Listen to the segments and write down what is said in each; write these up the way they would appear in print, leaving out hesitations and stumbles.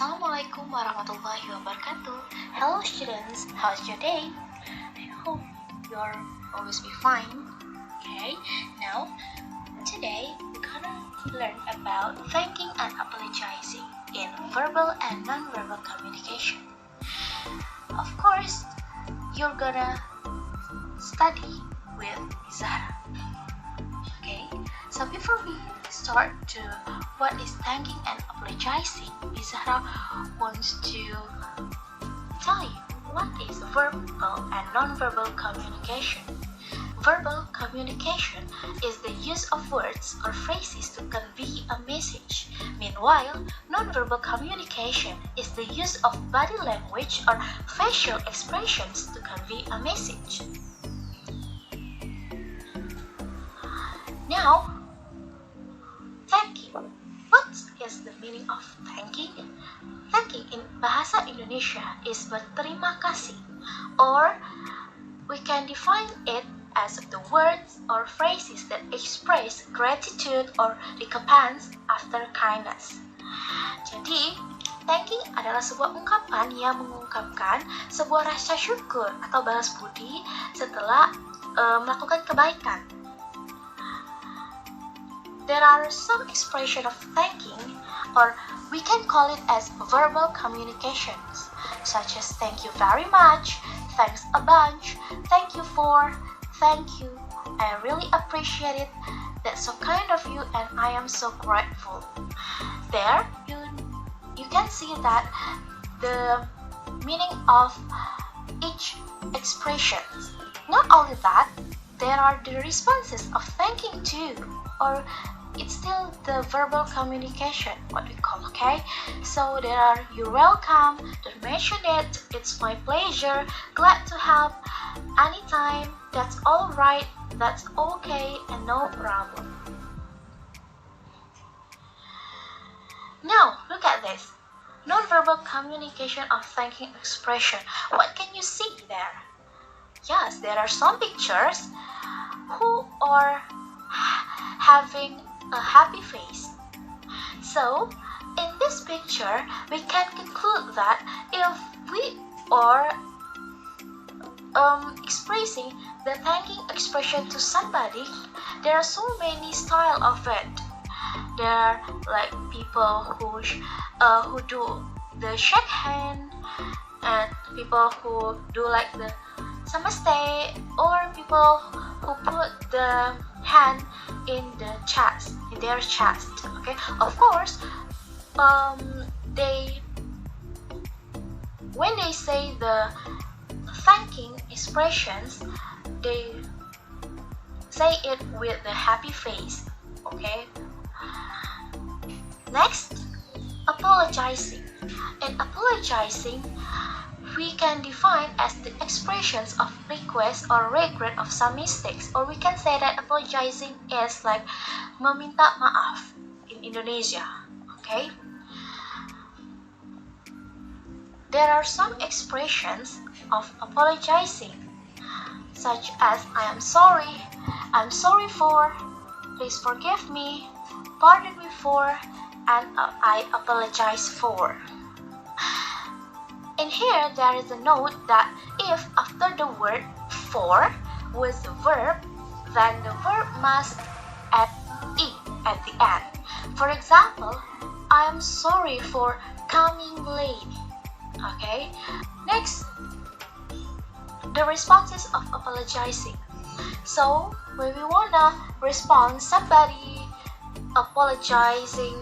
Assalamualaikum warahmatullahi wabarakatuh. Hello students, how's your day? I hope you're always be fine. Okay, now today we're gonna learn about thanking and apologizing in verbal and non-verbal communication. Of course, you're gonna study with Zahra. Okay, so before we start to what is thanking and apologizing, Zahra wants to tell you what is verbal and non-verbal communication. Verbal communication is the use of words or phrases to convey a message. Meanwhile, non-verbal communication is the use of body language or facial expressions to convey a message. Now, thanking. What is the meaning of thanking? Thanking in Bahasa Indonesia is berterima kasih, or we can define it as the words or phrases that express gratitude or recompense after kindness. Jadi, thanking adalah sebuah ungkapan yang mengungkapkan sebuah rasa syukur atau balas budi setelah melakukan kebaikan. There are some expression of thanking, or we can call it as verbal communications, such as thank you very much, thanks a bunch, thank you for, thank you, I really appreciate it, that's so kind of you and I am so grateful. There, you can see that the meaning of each expression. Not only that, there are the responses of thanking too, or it's still the verbal communication, what we call, okay? So there are, you're welcome, don't mention it, it's my pleasure, glad to help, anytime, that's alright, that's okay, and no problem. Now, look at this. Non-verbal communication of thanking expression. What can you see there? Yes, there are some pictures who are having a happy face. So, in this picture, we can conclude that if we are expressing the thanking expression to somebody, there are so many styles of it. There are like people who do the shake hand, and people who do like the namaste, or people who put the hand in the chest, in their chest. Okay, of course, when they say the thanking expressions, they say it with the happy face. Okay. Next, apologizing. In apologizing, we can define as the expressions of request or regret of some mistakes, or we can say that apologizing is like meminta maaf in Indonesia. Okay, there are some expressions of apologizing, such as I'm sorry for, please forgive me, pardon me for, and I apologize for. In here, there is a note that if after the word for with the verb, then the verb must add "e" at the end. For example, I am sorry for coming late. Okay. Next, the responses of apologizing. So, when we wanna respond somebody apologizing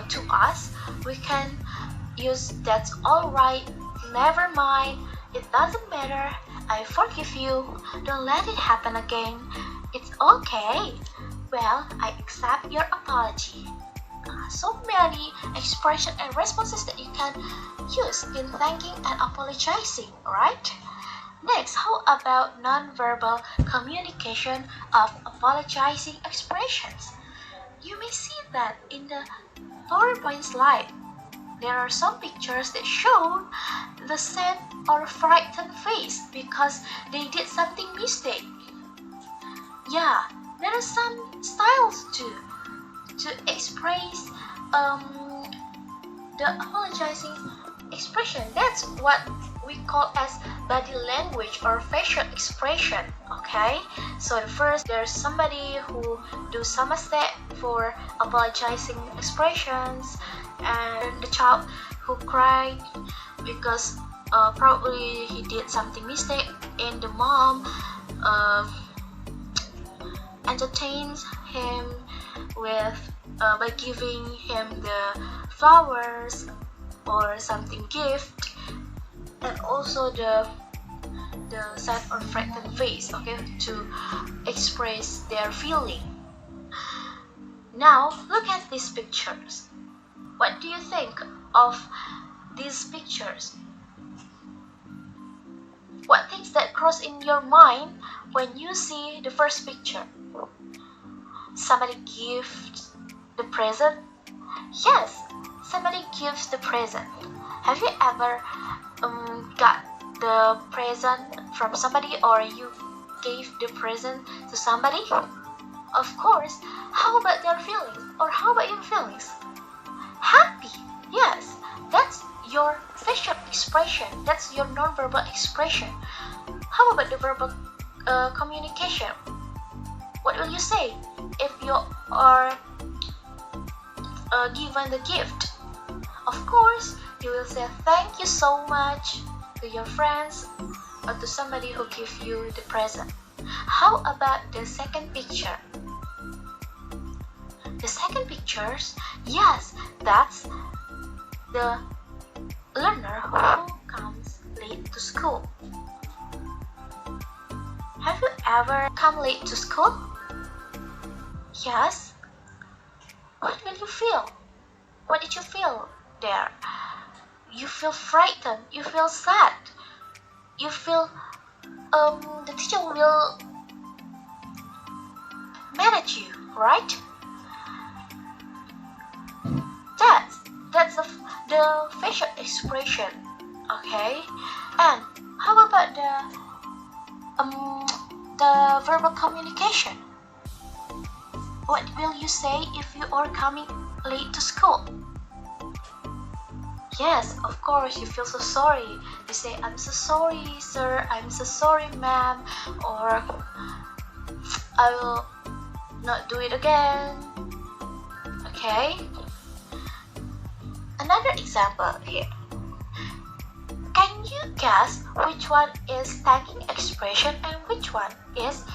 to us, we can use that's alright, never mind, it doesn't matter, I forgive you, don't let it happen again, it's okay, well, I accept your apology. So many expressions and responses that you can use in thanking and apologizing, right? Next, how about non-verbal communication of apologizing expressions? You may see that in the PowerPoint slide. There are some pictures that show the sad or frightened face because they did something mistake. Yeah, there are some styles too to express the apologizing expression. That's what we call as body language or facial expression. Okay, so first there's somebody who do some mistake for apologizing expressions, and the child who cried because probably he did something mistake, and the mom entertains him with by giving him the flowers or something gift, and also the sad or frightened face, okay, to express their feeling. Now look at these pictures. What do you think of these pictures? What things that cross in your mind when you see the first picture? Somebody gives the present? Yes, somebody gives the present. Have you ever got the present from somebody, or you gave the present to somebody? Of course. How about their feelings? Or how about your feelings? Happy. Yes, that's your facial expression. That's your non-verbal expression. How about the verbal communication? What will you say if you are given the gift? Of course, you will say thank you so much to your friends or to somebody who gave you the present. How about the second picture? The second pictures, yes, that's the learner who comes late to school. Have you ever come late to school? Yes. What will you feel? What did you feel there? You feel frightened, you feel sad, you feel the teacher will manage you, right? That's the facial expression, okay? And how about the verbal communication? What will you say if you are coming late to school? Yes, of course, you feel so sorry. You say, I'm so sorry, sir. I'm so sorry, ma'am. Or, I will not do it again. Okay? Another example here. Can you guess which one is thanking expression and which one is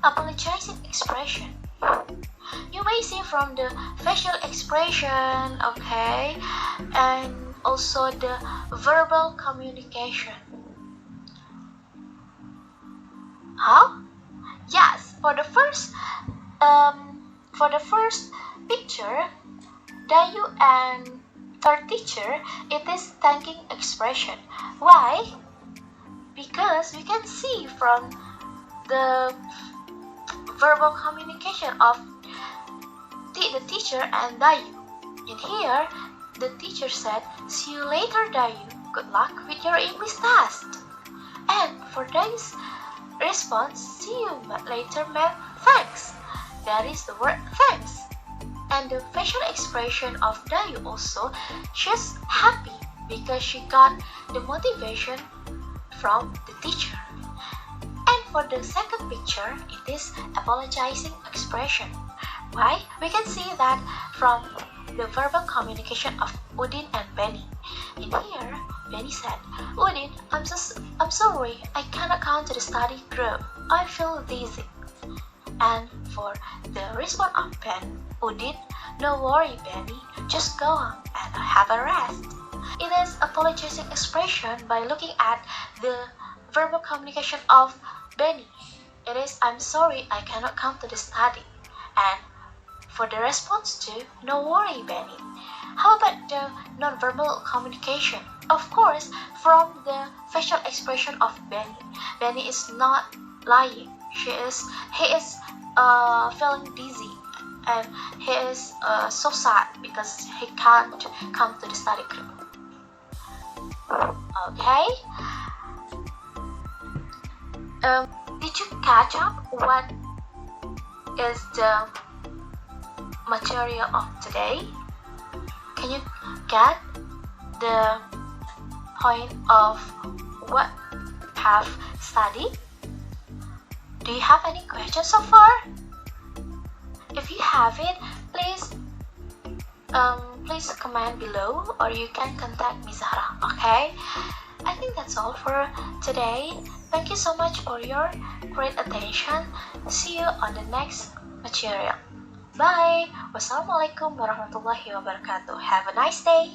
apologizing expression? You may see from the facial expression, okay, and also the verbal communication. How? Yes, for the first picture, Dayu and third teacher, it is thanking expression. Why? Because we can see from the verbal communication of the teacher and Dayu. In here, the teacher said, see you later, Dayu. Good luck with your English test. And for Dayu's response, see you later, ma'am. Thanks. That is the word thanks. And the facial expression of Dayu also, she's happy because she got the motivation from the teacher. And for the second picture, it is apologizing expression. Why? We can see that from the verbal communication of Udin and Benny. In here, Benny said, Udin, I'm sorry, I cannot come to the study group. I feel dizzy. And for the response of Ben, Udin, no worry, Benny, just go on and have a rest. It is apologizing expression by looking at the verbal communication of Benny. It is, I'm sorry, I cannot come to the study. And for the response to, no worry, Benny. How about the non-verbal communication? Of course, from the facial expression of Benny. Benny is not lying. He is feeling dizzy, and he is so sad because he can't come to the study group. Okay. Did you catch up what is the material of today? get the point of what have studied? Do you have any questions so far? If you have it, please comment below, or you can contact Miss Zahra. Okay? I think that's all for today. Thank you so much for your great attention. See you on the next material. Bye. Wassalamualaikum warahmatullahi wabarakatuh. Have a nice day.